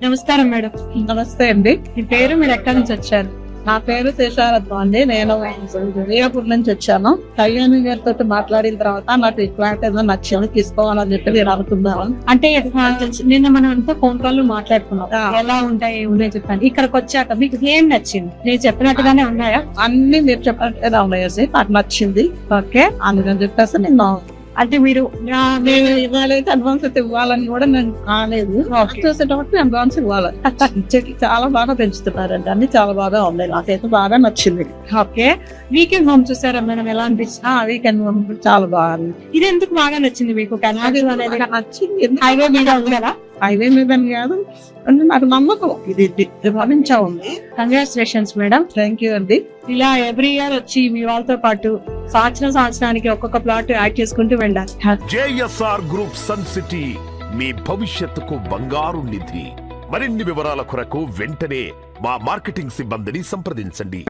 నమస్కారం మేడం. నమస్తే అండి. మీ పేరు, మీరు ఎక్కడి నుంచి వచ్చారు? నా పేరు శేషారత్నం అండి. నేను విజయపూర్ నుంచి వచ్చాను. కళ్యాణి గారితో మాట్లాడిన తర్వాత నాకు ఈ ఫ్లాట్ ఏదో నచ్చింది, తీసుకోవాలని చెప్పి నేను అనుకున్నాను. అంటే నిన్న మనం అంతా ఫోన్ కాల్ మాట్లాడుకున్నాం, ఎలా ఉంటాయి ఉన్నాయి చెప్పాను. ఇక్కడికి వచ్చాక మీకు ఏం నచ్చింది? నేను చెప్పినట్టుగానే ఉన్నాయా? అన్ని మీరు చెప్పినట్టుగా ఉన్నాయి, నాకు నచ్చింది. ఓకే, అందుకని చెప్పేసి నేను అంటే మీరు నేను ఇవ్వాలైతే అడ్వాన్స్ అయితే ఇవ్వాలని కూడా నేను కాలేదు. చూసేటప్పుడు అడ్వాన్స్ ఇవ్వాలి. చెట్లు చాలా బాగా పెంచుతున్నారండి, అన్ని చాలా బాగా ఉన్నాయి. నాకైతే బాగా నచ్చింది. ఓకే, వీకెండ్ హోమ్ చూసారా మేడం? ఎలా అనిపించింది? వీకెండ్ చాలా బాగా. ఇది ఎందుకు బాగా నచ్చింది మీకు? అది నచ్చింది. హైవే మీద ఉందా? హైవే మీద కాదు, అంటే నాకు నమ్మకం ఇది గమనించా ఉంది. Congratulations madam. థ్యాంక్ యూ అండి. ఇలా ఎవ్రీ ఇయర్ వచ్చి మీ వాళ్ళతో పాటు సంవత్సరానికి ఒక్కొక్క ప్లాట్ యాడ్ చేసుకుంటూ వెళ్ళాలి. JSR గ్రూప్ సన్ సిటీ మీ భవిష్యత్తుకు బంగారు నిధి. మరిన్ని వివరాల కొరకు వెంటనే మా మార్కెటింగ్ సిబ్బందిని సంప్రదించండి.